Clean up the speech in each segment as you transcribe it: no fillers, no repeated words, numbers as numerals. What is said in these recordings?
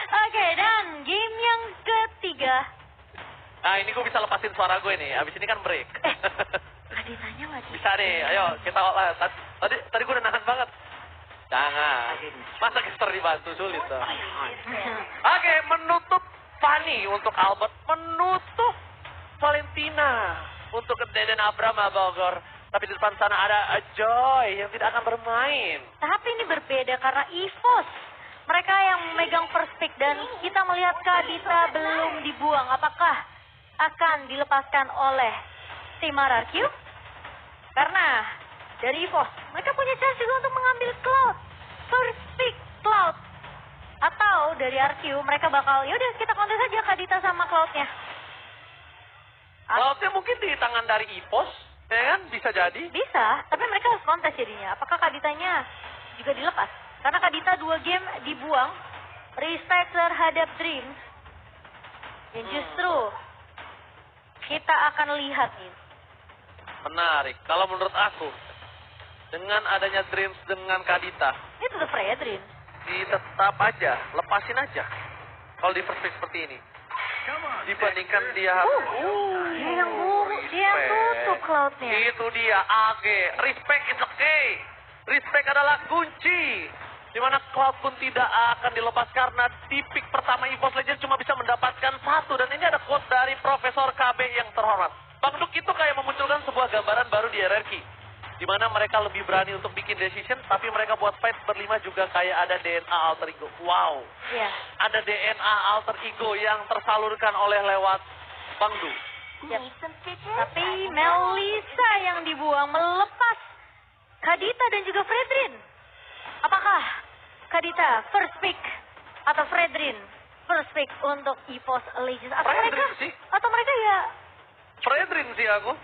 Oke, dan game yang ketiga. Nah, ini gue bisa lepasin suara gue nih. Abis ini kan break. Kaditanya lagi. Bisa nih, ayo kita olah. Tadi gue udah nahan banget. Jangan. Masa Gister dibantu sulit dong. Oke, menutup Fanny untuk Albert. Menutup Valentina untuk Deden Abrama Bogor. Tapi di depan sana ada Joy yang tidak akan bermain. Tapi ini berbeda karena EVOS. Mereka yang memegang first pick dan kita melihat Kadita belum dibuang. Apakah akan dilepaskan oleh tim RRQ? Karena dari EVOS, mereka punya chance juga untuk mengambil Cloud. First pick Cloud. Atau dari RQ, mereka bakal, yaudah kita kontes saja Kadita sama Cloud-nya. Cloud-nya mungkin di tangan dari EVOS, ya kan? Bisa jadi. Bisa, tapi mereka harus kontes jadinya. Apakah Kaditanya juga dilepas? Karena Kadita 2 game dibuang. Respect terhadap Dreams. Dan justru kita akan lihat nih. Menarik. Kalau menurut aku, dengan adanya Dreams dengan Kadita, Ini tetap Freya Dreams. tetap aja, lepasin aja. Kalau di first pick seperti ini. Dibandingkan dia Dia yang dia yang tutup Cloud-nya. Itu dia, AG. Respect is okay. Respect adalah kunci. Dimana Cloud pun tidak akan dilepas karena di pick pertama EVOS Legends cuma bisa mendapatkan 1. Dan ini ada quote dari Profesor KB yang terhormat. Bang Duk itu kayak memunculkan sebuah gambaran baru di RRQ. Dimana mereka lebih berani untuk bikin decision, tapi mereka buat fight berlima juga kayak ada DNA alter ego. Wow. Iya. Ada DNA alter ego yang tersalurkan oleh lewat Bang Duk. Yep. Tapi Melissa yang dibuang melepas Kadita dan juga Fredrin. Apakah Kadita first pick atau Fredrin first pick untuk EVOS Legends? Atau Fredrin mereka, sih. atau mereka ya Fredrin sih aku.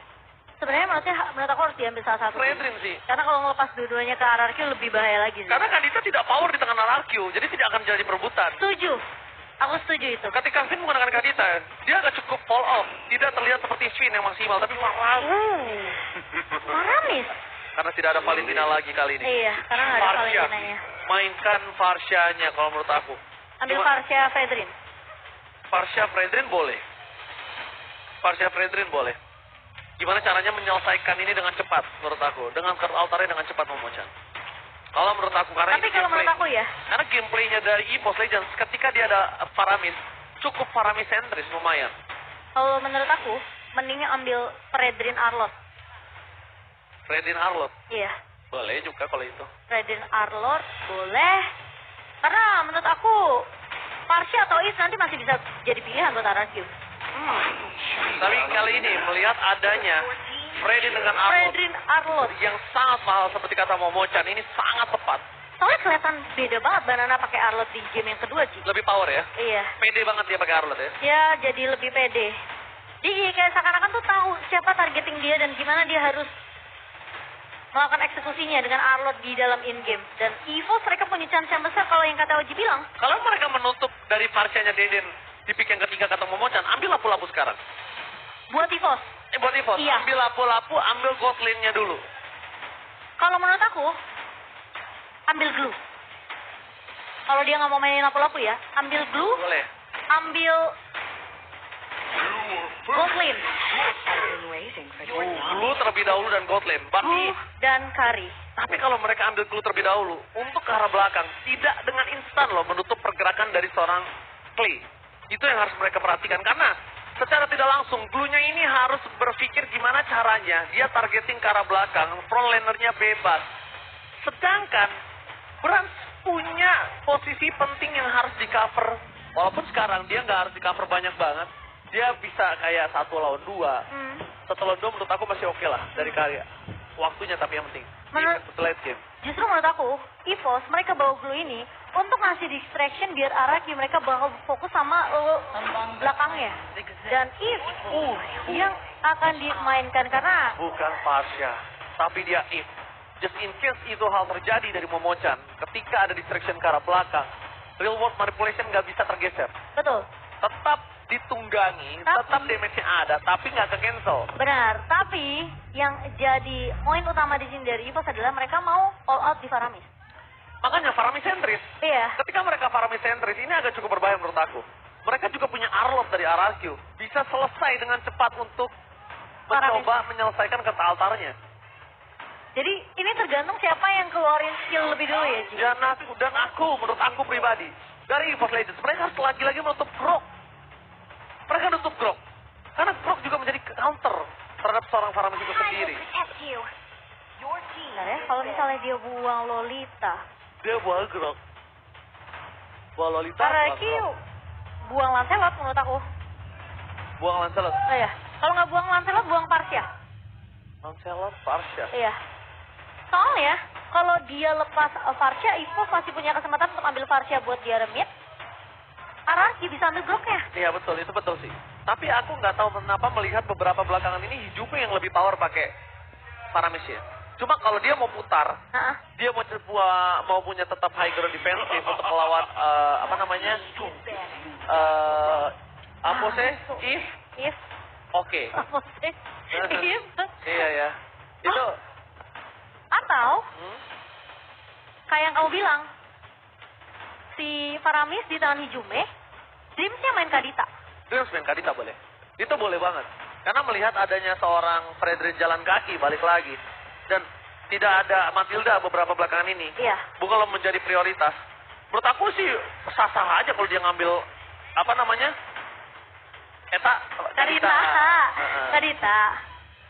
sebenarnya menurut aku harus diambil salah satu. Fredrin sih. Karena kalau ngelepas dua-duanya ke RRQ lebih bahaya lagi sih. Karena Kadita tidak power di tangan RRQ, jadi tidak akan jadi perebutan. Setuju. Aku setuju itu. Ketika Finn menggunakan Kadita, dia agak cukup fall off. Tidak terlihat seperti Finn yang maksimal, tapi malah Maramis. karena tidak ada Valentina lagi kali ini. Iya, karena nggak ada Farsha. Valentinanya. Mainkan Farshanya kalau menurut aku. Ambil Cuma- Farsha Fredrin. Farsha Fredrin boleh. Farsha Fredrin boleh. Gimana caranya menyelesaikan ini dengan cepat menurut aku. Dengan card altarnya dengan cepat Momochan. Kalau menurut aku karena Tapi ini kalau gameplay. menurut aku ya, Karena gameplaynya dari EVOS Legends ketika dia ada Faramis. Cukup Faramis sentris lumayan. kalau menurut aku mendingnya ambil Fredrin Arlot. Fredrin Arlot. Iya. Boleh juga kalau itu. Fredrin Arlord boleh. Karena menurut aku Farsha atau Is nanti masih bisa jadi pilihan buat RRQ. Tapi kali ini melihat adanya Fredrin dengan Arlot Fredrin Arlord. yang sangat mahal seperti kata Momochan ini sangat tepat. Soalnya kelihatan beda banget Banana pakai Arlord di game yang kedua, Ci. Lebih power ya. Iya. Pede banget dia pakai Arlot ya. Ya jadi lebih pede. Jadi kayak seakan-akan tuh tahu siapa targeting dia dan gimana dia harus melakukan eksekusinya dengan Arlord di dalam in-game. Dan EVOS mereka punya chance yang besar kalau yang kata Oji bilang. Kalau mereka menutup dari Farshanya Deden di pick yang ketiga kata Momochan, ambil lapu-lapu sekarang. Buat EVOS, Buat EVOS, Iya. ambil lapu-lapu, ambil gold lane-nya dulu. kalau menurut aku, ambil glue. Kalau dia nggak mau mainin lapu-lapu ya, ambil glue, Boleh. ambil gold lane, Blue terlebih dahulu dan gold lane. Tapi, glue dan kari. tapi kalau mereka ambil blue terlebih dahulu, untuk ke arah belakang, tidak dengan instan loh menutup pergerakan dari seorang Clay. Itu yang harus mereka perhatikan. Karena secara tidak langsung, glue-nya ini harus berpikir gimana caranya dia targeting ke arah belakang, front laner-nya bebas. Sedangkan, Brans punya posisi penting yang harus di-cover. Walaupun sekarang dia nggak harus di-cover banyak banget. Dia bisa kayak 1 lawan 2. Satu lawan 2 menurut aku masih oke lah dari karya. Waktunya tapi yang penting. Menurut- Di late game. Justru menurut aku, EVOS mereka bawa glue ini untuk ngasih distraction biar RRQ mereka bakal fokus sama belakangnya. Dan if yang akan dimainkan karena Bukan Farsha, tapi dia if. Just in case itu hal terjadi dari Momochan, ketika ada distraction ke arah belakang, real world manipulation nggak bisa tergeser. betul. Tetap ditunggangi, tetap damage-nya ada, tapi nggak ke cancel. Benar, tapi yang jadi poin utama di sini dari EVOS adalah mereka mau all out di Faramis. Makanya Faramis sentris. Iya. Ketika mereka Faramis sentris, ini agak cukup berbahaya menurut aku. Mereka juga punya Arlot dari RRQ. Bisa selesai dengan cepat untuk mencoba menyelesaikan kata altarnya. Jadi ini tergantung siapa yang keluarin skill lebih dulu ya, Ji? Dan aku, menurut aku pribadi, dari EVOS Legends, mereka harus lagi-lagi menutup Grok. Mereka nutup Grok. Karena Grok juga menjadi counter terhadap seorang Faramis itu sendiri. Bentar ya, kalau misalnya dia buang Lolita. Dia buang Grok. Buang Lolita. RRQ buang Lancelot menurut aku. Buang Lancelot. Oh iya. Kalau nggak buang Lancelot, buang Parsia. Lancelot, Parsia. Iya. Soalnya, kalau dia lepas Parsia, EVOS masih punya kesempatan untuk ambil Parsia buat dia remit. RRQ bisa ambil Groknya. Iya betul, itu betul sih. Tapi aku nggak tahu kenapa melihat beberapa belakangan ini Hijume yang lebih power pakai Faramis ya. Cuma kalau dia mau putar, dia mau punya tetap high ground defensive untuk melawan apa namanya? Apa sih? If. Oke. Apa sih? If. Iya ya. Itu. Atau kayak yang kamu bilang, si Faramis di tangan Hijume, Dreamsnya main Kadita. Dreams main Kadita boleh. Itu boleh banget. Karena melihat adanya seorang Fredrin jalan kaki balik lagi. Dan tidak ada Matilda beberapa belakangan ini. Iya. Bukan menjadi prioritas. Menurut aku sih sah-sah aja kalau dia ngambil apa namanya? Kadita. Kadita.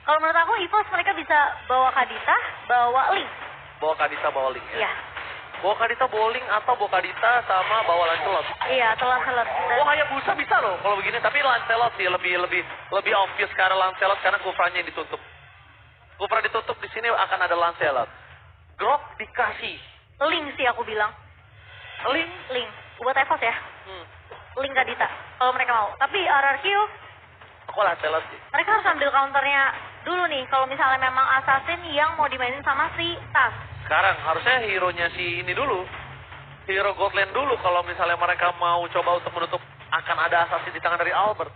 Kalau menurut aku EVOS mereka bisa bawa Kadita, bawa Link. Bawa Kadita, bawa Link ya. Iya. Bawa Kadita bowling atau bawa Kadita sama bawa Lancelot. Iya, atau Lancelot. Oh, Hayabusa bisa loh kalau begini, tapi Lancelot sih lebih obvious karena Lancelot karena Kufranya ditutup. Kufra ditutup di sini akan ada Lancelot. Grok dikasih. Link sih aku bilang. Link. Buat EVOS ya. Link Kadita. Kalau mereka mau. Tapi RRQ, Aku Lancelot sih. mereka harus ambil counternya dulu nih. Kalau misalnya memang Assassin yang mau dimainin sama si Tas. Sekarang harusnya hero-nya si ini dulu. Hero Godland dulu kalau misalnya mereka mau coba untuk menutup akan ada assassin di tangan dari Albert.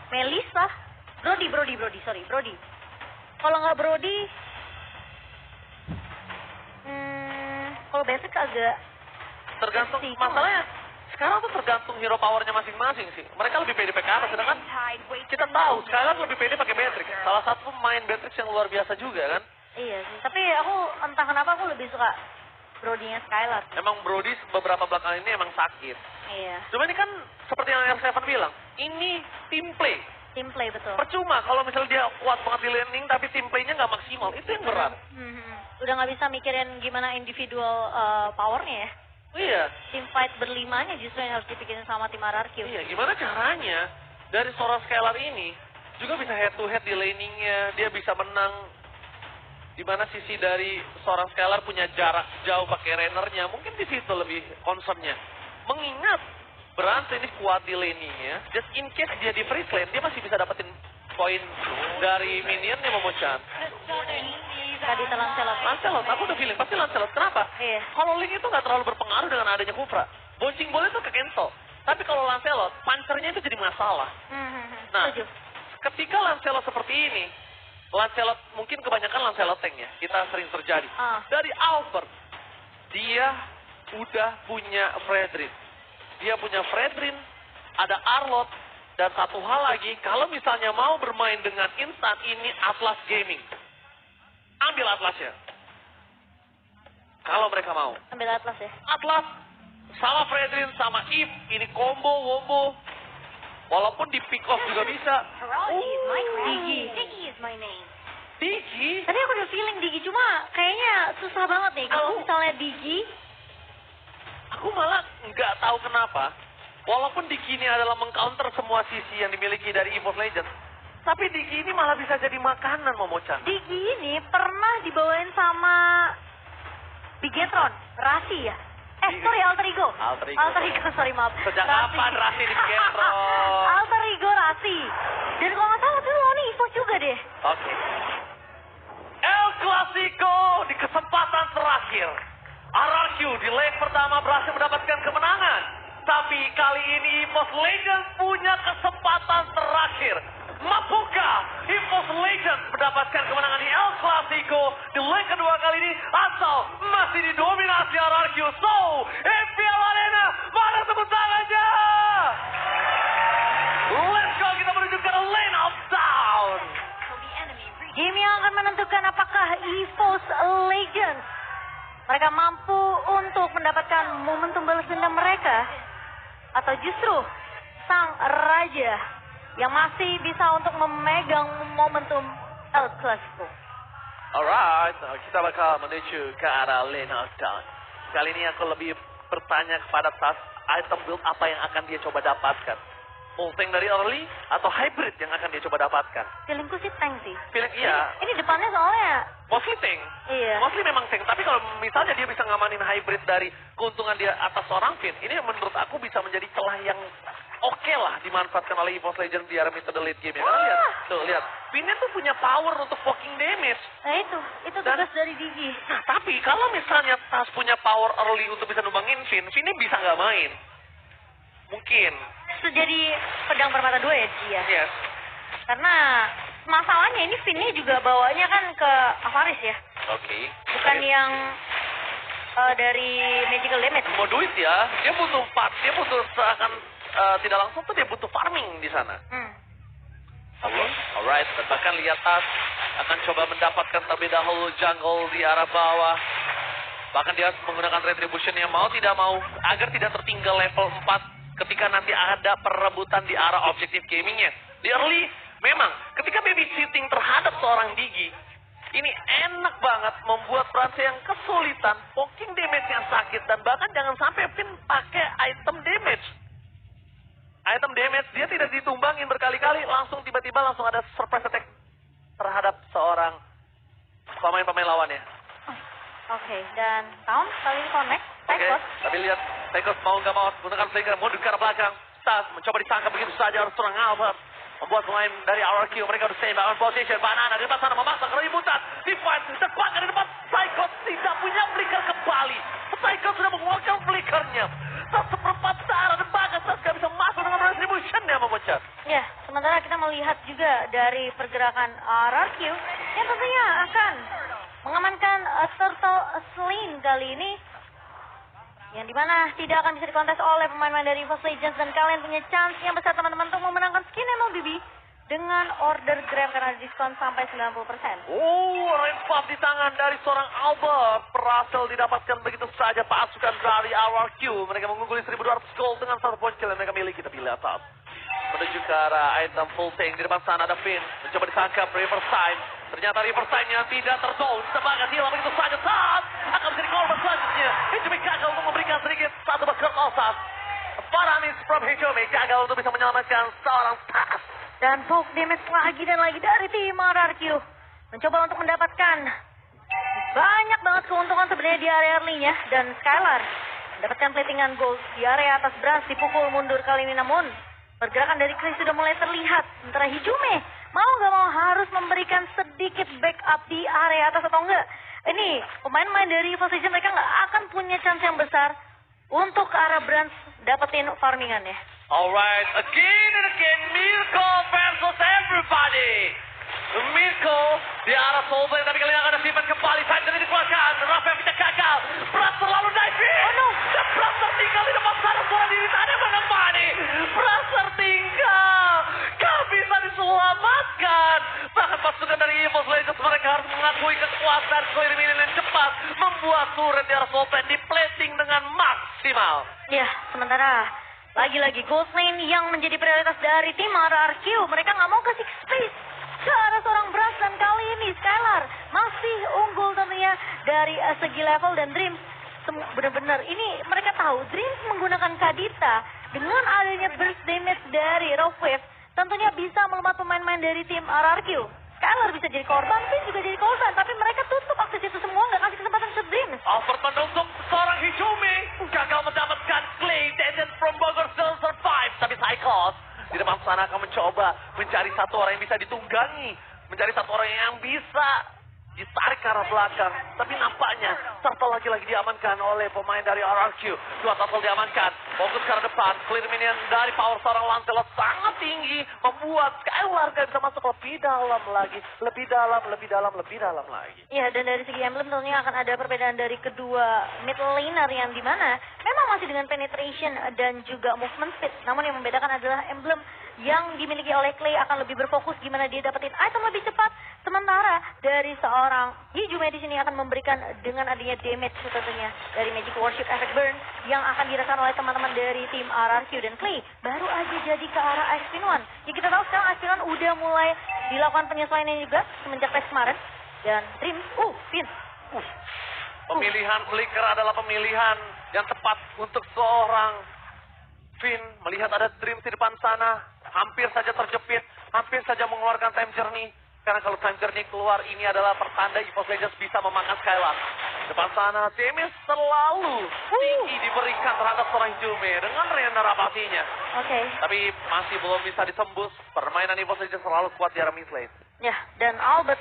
Melissa. Brody. Kalau nggak Brody, kalau basic agak Tergantung sih, masalahnya. Sekarang tuh tergantung hero powernya masing-masing sih. Mereka lebih pede pakai apa, sedangkan kita tahu sekarang lebih pede pakai Beatrix. Salah satu pemain Beatrix yang luar biasa juga kan. Iya sih. Tapi aku entah kenapa aku lebih suka Brody-nya Skylar. Emang Brody beberapa belakangan ini emang sakit. Iya. Cuma ini kan seperti yang R7 bilang, ini team play. Team play betul. Percuma kalau misalnya dia kuat banget di laning tapi team play-nya nggak maksimal. Itu yang berat. Udah nggak bisa mikirin gimana individual powernya ya. Iya. Team fight berlimanya justru yang harus dipikirin sama tim RRQ. Iya, gimana caranya dari seorang Skylar ini juga bisa head to head di laningnya, dia bisa menang. Di mana sisi dari seorang Skylar punya jarak jauh pakai Rainernya, mungkin di situ lebih concernnya. Mengingat Brance ini kuat di laningnya, just in case dia di free lane, dia masih bisa dapetin poin dari minionnya Momochan. Kadita Lancelot, aku udah feeling pasti Lancelot. Kenapa? Iya. Kalau Link itu nggak terlalu berpengaruh dengan adanya Kufra. Boncing bola itu ke cancel. Tapi kalau Lancelot, pancernya itu jadi masalah. Nah, Setuju. ketika Lancelot seperti ini, Lancelot mungkin kebanyakan Lancelot tank ya. Kita sering terjadi. Dari Albert, dia udah punya Fredrin. Dia punya Fredrin, ada Arlot, dan satu hal lagi, kalau misalnya mau bermain dengan instan, ini Atlas Gaming. Ambil Atlasnya. Kalau mereka mau. Ambil Atlas ya. Atlas sama Fredrin sama Eve, ini combo wombo. Walaupun di pick off juga bisa. Digi. Tadi aku udah feeling Digi, cuma kayaknya susah banget nih. Kalau misalnya Digi, Aku malah nggak tahu kenapa. Walaupun Digi ini adalah mengcounter semua sisi yang dimiliki dari EVOS Legends, tapi Digi ini malah bisa jadi makanan, Momochan. Digi ini pernah dibawain sama Bigetron, Rasi ya? Sorry, Alter Ego. Sorry maaf. Sejak kapan Rasi di Bigetron? Alter Ego Rasi. Dan kalau nggak salah tuh lawannya EVOS juga deh. Oke. El Clasico di kesempatan terakhir. RRQ di leg pertama berhasil mendapatkan kemenangan. Tapi kali ini EVOS Legends punya kesempatan terakhir. Mampukah EVOS Legends mendapatkan kemenangan di El Clasico di leg kedua kali ini? Atau masih didominasi RRQ apakah EVOS Legends mereka mampu untuk mendapatkan momentum balas dendam mereka? Atau justru sang raja yang masih bisa untuk memegang momentum El Clasico? Alright, kita bakal menuju ke arah lane knockdown. Kali ini aku lebih bertanya kepada Tas, item build apa yang akan dia coba dapatkan? Full tank dari early atau hybrid yang akan dia coba dapatkan? Feelingku sih tank sih. Feeling iya. Ini depannya soalnya. Mostly tank. Iya. Mostly memang tank. Tapi kalau misalnya dia bisa ngamanin hybrid dari keuntungan dia atas seorang Finn, ini menurut aku bisa menjadi celah yang oke lah dimanfaatkan oleh EVOS Legends di area metode late game. Karena lihat, tuh lihat. Finnnya tuh punya power untuk poking damage. Nah itu tugas dari Digi. Nah, tapi kalau misalnya Tas punya power early untuk bisa numbangin Finn, Finnnya bisa nggak main. Mungkin. Itu jadi pedang bermata dua ya dia. Yes. Karena masalahnya ini Finnnya juga bawanya kan ke Avaris ya. Oke. Bukan yang dari magical damage. Mau duit ya, dia butuh seakan tidak langsung tuh dia butuh farming di sana. Alright, dan bahkan lihat Tas akan coba mendapatkan terlebih dahulu jungle di arah bawah. Bahkan dia menggunakan retribution yang mau tidak mau agar tidak tertinggal level 4 ketika nanti ada perebutan di arah objektif gamingnya. Di early, memang ketika babysitting terhadap seorang Digi, ini enak banget membuat Brance yang kesulitan, poking damage yang sakit, dan bahkan jangan sampai Finn pakai item damage. Item damage, dia tidak ditumbangin berkali-kali, langsung tiba-tiba langsung ada surprise attack terhadap seorang pemain-pemain lawannya. Oke, dan Town kali ini connect. Oke, tapi lihat Tekos mau nggak mau menggunakan flicker, mau ke arah belakang. Tas mencoba disangka begitu saja harus serang Albert. Membuat pemain dari RRQ, mereka harus stay back on position. Banana di depan sana memaksa keributan. Di fight, depan di depan. Psycho tidak punya flicker kembali. Psycho sudah mengeluarkan flickernya. Tas seperempat searah dan bahkan Tas nggak bisa masuk dengan retribution yang memecah. Ya, sementara kita melihat juga dari pergerakan RRQ yang tentunya akan mengamankan Turtle Sling kali ini, yang dimana tidak akan bisa dikontes oleh pemain-pemain dari EVOS Legends, dan kalian punya chance yang besar teman-teman untuk memenangkan skin MLBB dengan order Grab karena diskon sampai 90%. Range buff di tangan dari seorang Albert berhasil didapatkan begitu saja pasukan dari RRQ. Mereka mengungguli 1200 gold dengan satu poin kill yang mereka miliki. Kita pilih atas menuju ke arah item full tank. Di depan sana ada Finn mencoba disangkap Riverside. Ternyata Riverside-nya tidak tertolong. Semangat hilang begitu saja. Saat akan menjadi korban selanjutnya. Hijumi gagal untuk memberikan sedikit satu bakar losas. Paramis from Hijumi gagal untuk bisa menyelamatkan seorang Tas. Dan poke damage lagi dan lagi dari tim RRQ. Mencoba untuk mendapatkan banyak banget keuntungan sebenarnya di area early-nya. Dan Skylar mendapatkan platingan gold di area atas. Brance dipukul mundur kali ini, namun pergerakan dari Chris sudah mulai terlihat. Sementara Hijumi mau nggak mau harus memberikan sedikit backup di area atas atau enggak. Ini pemain-pemain dari EVOS Legends mereka nggak akan punya chance yang besar untuk ke arah Brance dapetin farmingannya. Alright, again and again, Mirko versus everybody. Mirko di arah Solveig, tapi kali ini akan ada Steven kembali. Saat ini dikeluarkan, Rafael tidak gagal. Brance terlalu diving. Oh no, dan Brance tertinggal di depan sana. Bola diri sana menemani. Brance tertinggal. Gak bisa diselamatkan. Bahkan pasukan dari EVOS Legends mereka harus mengakui kekuatan clear minion yang cepat. Membuat turret di arah Solveig di plating dengan maksimal. Ya, sementara lagi-lagi gold lane yang menjadi prioritas dari tim RRQ. Mereka nggak mau kasih space ke arah seorang Brance, dan kali ini Skylar masih unggul tentunya dari segi level, dan Dreams benar-benar ini mereka tahu Dreams menggunakan Kadita dengan adanya burst damage dari Rough Wave tentunya bisa melemah pemain-pemain dari tim RRQ. Skylar bisa jadi korban, Finn juga jadi korban, tapi mereka tutup akses itu semua, nggak kasih kesempatan ke Dreams. Albert menutup seorang Hijumi, gagal mendapatkan Clay. Descent from Bogor still survive, tapi Cyclops di depan sana akan mencoba mencari satu orang yang bisa ditunggangi, mencari satu orang yang bisa ditarik ke arah belakang. Tapi nampaknya Turtle lagi-lagi diamankan oleh pemain dari RRQ. Dua Turtle diamankan, fokus ke arah depan. Clear minion dari power seorang Lancelot sangat tinggi, membuat Skylar gak bisa masuk lebih dalam lagi. Lebih dalam lagi. Ya, dan dari segi emblem tentunya akan ada perbedaan dari kedua mid laner, yang dimana memang masih dengan penetration dan juga movement speed. Namun yang membedakan adalah emblem yang dimiliki oleh Clay akan lebih berfokus gimana dia dapetin item lebih cepat. Sementara dari seorang Hijume di sini akan memberikan dengan adanya damage tentunya dari Magic Worship Effect Burn yang akan dirasakan oleh teman-teman dari tim RRQ dan Clay baru aja jadi ke arah Ice Spin One. Ya kita tahu sekarang Ice Spin One udah mulai dilakukan penyesuaian juga semenjak tes kemarin. Dan Dream, Finn. Pemilihan Flicker adalah pemilihan yang tepat untuk seorang Finn. Melihat ada Dream di depan sana, hampir saja terjepit, hampir saja mengeluarkan Time Journey. Karena kalau Time Journey keluar, ini adalah pertanda EVOS Legends bisa memakan Skylar. Depan sana, damage selalu tinggi diberikan terhadap seorang Hijume dengan regenerasinya. Oke. Tapi masih belum bisa ditembus. Permainan EVOS Legends selalu kuat di arah mid lane. Ya, dan Albert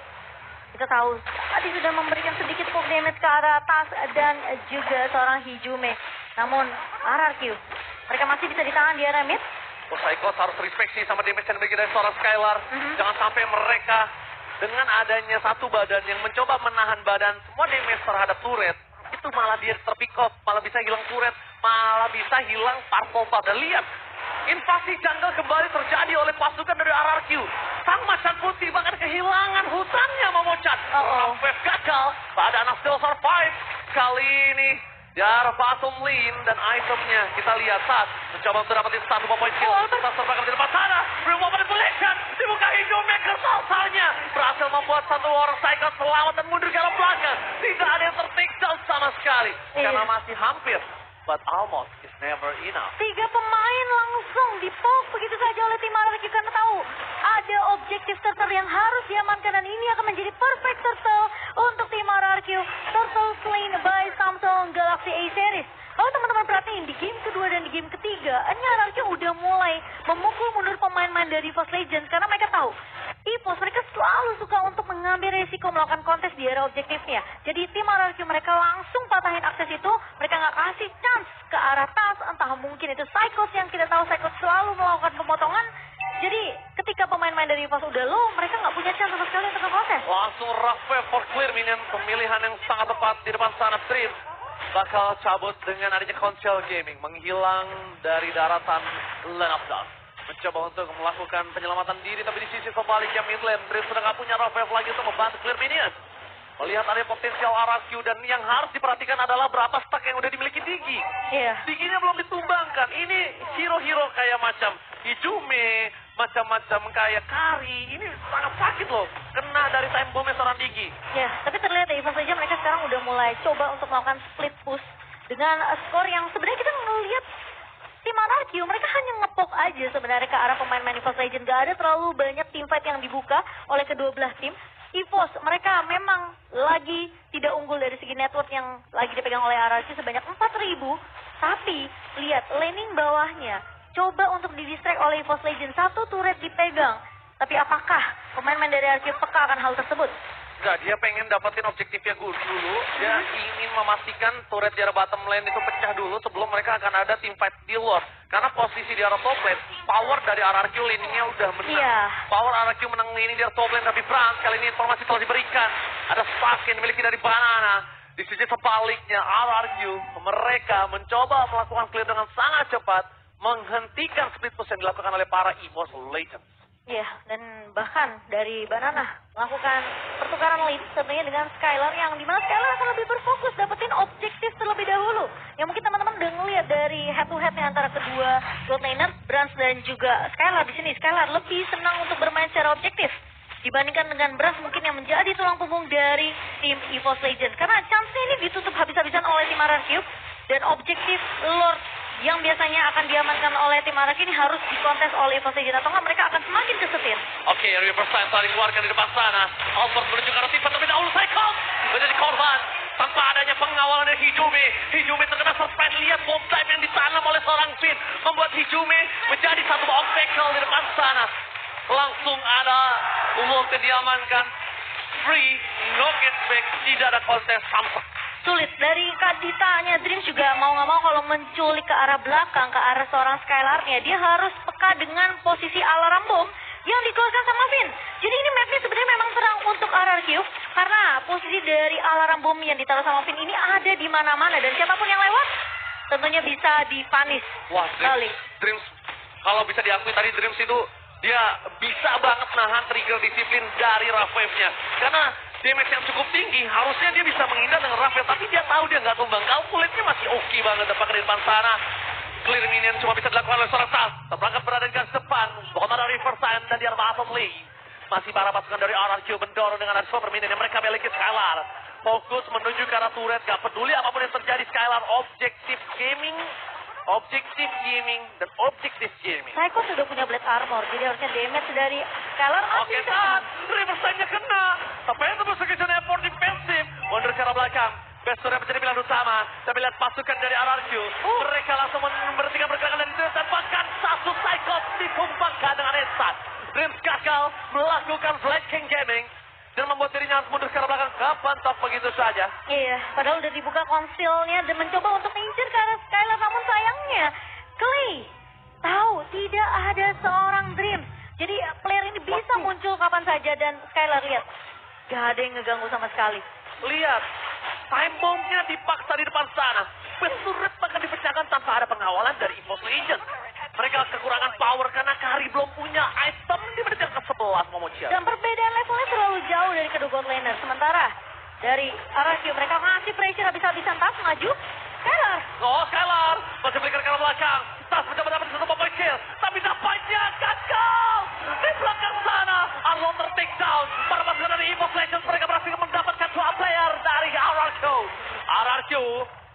kita tahu tadi sudah memberikan sedikit poke damage ke arah atas dan juga seorang Hijume. Namun RRQ, mereka masih bisa ditahan di arah mid. Psychos harus respect sih sama damage yang dimiliki dari seorang Skylar. Jangan sampai mereka dengan adanya satu badan yang mencoba menahan badan semua damage terhadap turret, itu malah dia terpick off, malah bisa hilang turret, malah bisa hilang purple buff. Dan lihat, invasi jungle kembali terjadi oleh pasukan dari RRQ. Sang macan putih bahkan kehilangan hutannya memucat. Wave gagal, pada anak still survive. Kali ini di arah bottom lane dan itemnya kita lihat saat mencoba untuk dapetin satu poin kill. Kita sertakan di depan sana. Removal manipulation dibuka Hijume kesalsalnya berhasil membuat satu orang Psycho selamat dan mundur ke arah belakang. Tidak ada yang ter-take down sama sekali karena masih hampir. But almost is never enough. 3 pemain langsung di-poke begitu saja oleh tim RRQ karena tahu ada objektif turtle yang harus diamankan dan ini akan menjadi perfect turtle untuk tim RRQ. Turtle slain by Samsung Galaxy A Series. Kalau teman-teman perhatiin di game kedua dan di game ketiga, ini RRQ udah mulai memukul mundur pemain-pemain dari EVOS Legends karena mereka tahu EVOS mereka selalu suka untuk mengambil resiko melakukan kontes di area objektifnya. Jadi tim RRQ mereka langsung patahin akses itu, mereka nggak kasih chance ke arah tas, entah mungkin itu Psychos yang kita tahu Psychos selalu melakukan pemotongan. Jadi ketika pemain-pemain dari EVOS udah low, mereka nggak punya chance sama sekali untuk kontes. Langsung rough wave for clear minion, pemilihan yang sangat tepat di depan sana. Stream bakal cabut dengan adanya Council Gaming, menghilang dari daratan Land of Dust. Mencoba untuk melakukan penyelamatan diri, tapi di sisi sebaliknya mid lane, Dream sudah nggak punya rough wave lagi untuk membantu clear minion. Melihat ada potensial RRQ dan yang harus diperhatikan adalah berapa stack yang udah dimiliki Digi. Diginya belum ditumbangkan. Ini hero-hero kayak macam Hijume, macam-macam kayak Kari. Ini sangat sakit loh, kena dari time bomb-nya seorang Digi. Ya, tapi terlihat ya EVOS saja mereka sekarang udah mulai coba untuk melakukan split push dengan skor yang sebenarnya kita ngelihat tim RRQ mereka hanya ngepok aja sebenarnya ke arah pemain-pemain EVOS Legends. Gak ada terlalu banyak team fight yang dibuka oleh kedua belah tim. EVOS mereka memang lagi tidak unggul dari segi network yang lagi dipegang oleh RRQ sebanyak 4.000. Tapi lihat laning bawahnya coba untuk didistract oleh EVOS Legends. Satu turret dipegang. Tapi apakah pemain-pemain dari RRQ peka akan hal tersebut? Enggak, dia pengen dapetin objektifnya dulu. Dia ingin memastikan turret di arah bottom lane itu pecah dulu sebelum mereka akan ada team fight di luar. Karena posisi di arah top lane, power dari RRQ laning-nya udah menang. Power RRQ menang laning di arah top lane, tapi Brand kali ini informasi telah diberikan. Ada spark yang dimiliki dari Banana. Di sisi sebaliknya, RRQ mereka mencoba melakukan clear dengan sangat cepat, menghentikan split push yang dilakukan oleh para EVOS Legends. Ya, dan bahkan dari Banana melakukan pertukaran lead sebenarnya dengan Skylar yang dimana Skylar akan lebih berfokus dapetin objektif terlebih dahulu. Yang mungkin teman-teman udah ngeliat dari head to headnya antara kedua gold laner, Brans dan juga Skylar di sini. Skylar lebih senang untuk bermain secara objektif dibandingkan dengan Brans mungkin yang menjadi tulang punggung dari tim EVOS Legends. Karena chance-nya ini ditutup habis-habisan oleh tim RRQ dan objektif Lord yang biasanya akan diamankan oleh tim RRQ ini harus dikontes oleh EVOS Legends atau enggak mereka akan semakin kesetir. Oke, Riverside telah dikeluarkan di depan sana. Albert menuju ke arah tipe terlebih dahulu. Cycle menjadi korban tanpa adanya pengawalan dari Hijume. Hijume terkena suspend. Lihat bomb dive yang ditanam oleh seorang Finn membuat Hijume menjadi satu obstacle di depan sana. Langsung ada Ulult yang diamankan. Free, no get back, tidak ada kontes sampai. Sulit dari kaditanya Dream juga mau nggak mau kalau menculik ke arah belakang ke arah seorang Skylarnya dia harus peka dengan posisi alarm bom yang dikeluarkan sama Finn. Jadi ini mapnya sebenarnya memang terang untuk RRQ karena posisi dari alarm bom yang ditaruh sama Finn ini ada di mana-mana dan siapapun yang lewat tentunya bisa dipanis. Wah, Dream Kalau bisa diakui tadi Dreams itu dia bisa banget nahan trigger disiplin dari rough wave-nya. Karena damage yang cukup tinggi, harusnya dia bisa menghindar dengan rough wave. Tapi dia tahu dia nggak tumbang. Kalkulatnya masih oke banget dapatkan di depan sana. Clear minion cuma bisa dilakukan oleh seorang Tas. Terperangkap berada di garis depan. Bukan ada reverse sign dan dia Battle Lee. Masih para pasukan dari RRQ mendorong dengan ada super minion yang mereka miliki. Skylar fokus menuju ke arah turret. Gak peduli apapun yang terjadi. Skylar objektif gaming dan objektif gaming. Psycho sudah punya blade armor, jadi harusnya damage dari Skylar masih Oke, bisa saat kena. reverse sign-nya kena. Tapi itu bersekitar effort defensif. Mundur ke arah belakang. Bestor yang menjadi pilihan utama. Tapi lihat pasukan dari RRQ. Mereka langsung memberhentikan pergerakan dari Dreams. Dan bahkan satu Cyclops ditumpangkan dengan instant. Dreams gagal melakukan flanking gaming. Dan membuat dirinya harus mundur ke arah belakang. Kapan top begitu saja. Iya, padahal udah dibuka konsilnya dan mencoba untuk mengincar ke arah Skylar. Namun sayangnya, Clay tahu tidak ada seorang Dreams. Jadi player ini bisa muncul kapan saja dan Skylar lihat. Gak ada yang ngeganggu sama sekali. Lihat, time bomb-nya dipaksa di depan sana. Pesurit bahkan dipecahkan tanpa ada pengawalan dari EVOS Legends. Mereka kekurangan power karena Kari belum punya item di menit yang ke-11 Momocha. Dan perbedaan levelnya terlalu jauh dari kedua god laner. Sementara dari RRQ mereka masih pressure habis-habisan. Tas maju. Skylar. Oh, Skylar masih berikan ke arah belakang. Tas mencoba dapat satu poin kill. Tapi dapatnya gagal. Di belakang sana, Arlong ter-take down. Para pasukan dari EVOS Legends mereka berhasil mendapatkan 2 player dari RRQ. RRQ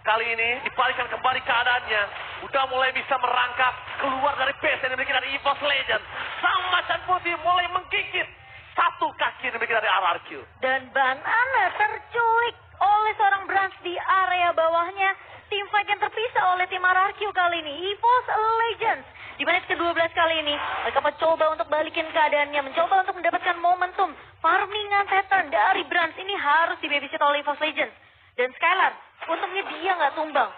kali ini dibalikkan kembali keadaannya. Udah mulai bisa merangkak keluar dari base yang dimiliki dari EVOS Legends. Sang Macan Putih mulai menggigit satu kaki yang dimiliki dari RRQ. Dan Banana terculik oleh seorang Branch di area bawahnya. Tim fight yang terpisah oleh tim RRQ kali ini. EVOS Legends. Di menit ke-12 kali ini, mereka mencoba untuk balikin keadaannya. Mencoba untuk mendapatkan momentum. Farmingan pattern dari Branch ini harus dibabysit oleh EVOS Legends. Dan Skylar, untungnya dia nggak tumbang.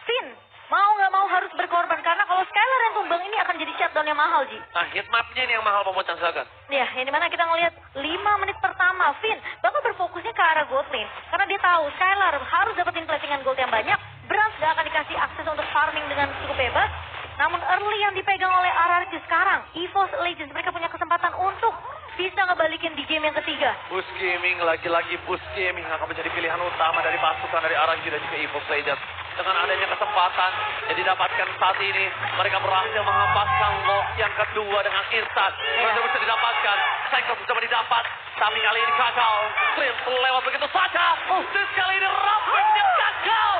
Finn, mau nggak mau harus berkorban. Karena kalau Skylar yang tumbang ini akan jadi shutdown yang mahal, Ji. Nah, hitmapnya ini yang mahal Momocha silakan. Ya, yang dimana kita ngelihat 5 menit pertama, Finn bakal berfokusnya ke arah gold lane. Karena dia tahu Skylar harus dapetin platingan gold yang banyak. Branch gak akan dikasih akses untuk farming dengan cukup bebas. Namun early yang dipegang oleh RRQ sekarang, EVOS Legends, mereka punya kesempatan untuk bisa ngebalikin di game yang ketiga. Boost Gaming, lagi-lagi Boost Gaming akan menjadi pilihan utama dari pasukan dari RRQ dan juga EVOS Legends. Dengan adanya kesempatan yang didapatkan saat ini, mereka berhasil menghempaskan lock yang kedua dengan instan. Mereka bisa didapatkan, Cyclops mencoba didapat, tapi kali ini gagal. Dreams lewat begitu saja. Dan kali ini Raven-nya gagal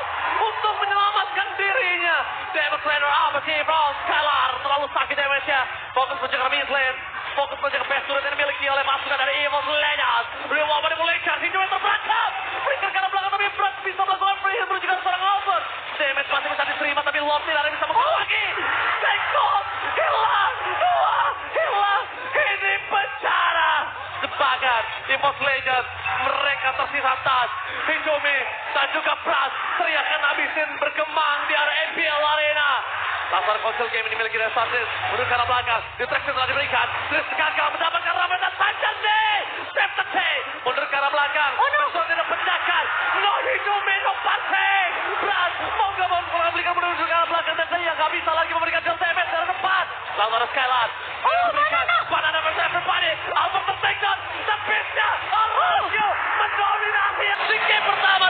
untuk menyelamatkan dirinya. Damage Laner apa sih, Brown? Skylar terlalu sakit damage-nya. Fokus menjaga mid lane. Fokus menjaga best turret yang dimiliki oleh pasukan dari EVOS Legends. Beliau manipulation, hijau yang terbelakang. Berikan ke arah belakang, tapi Brad bisa melakukan free hit menuju ke seorang over. Damage masih bisa diterima, tapi Lord tidak ada yang bisa menggol lagi. Cyclops hilang. Ini penjara. Sepakat, EVOS Legends, mereka tersisa Tas, Hijumi, dan juga Brad. Teriakan habisin berkembang di area NPL Arena. Lasar konsol game ini dimiliki dari Sandris. Mundur ke arah belakang. Distraksi telah diberikan. Tris gagal mendapatkan Raven dan Sanjang deh. Step the day. Mundur ke arah belakang. Konsol tidak pendakan. No Hijumi, no passing. Brad, mau gak mau berikan menuju ke arah belakang. Dan saya gak bisa lagi memberikan deal damage dari depan. Lalu ada Skylar. Banana versus everybody. Albert the takedown. The beastnya. Arroyo mendominasi. Di game pertama.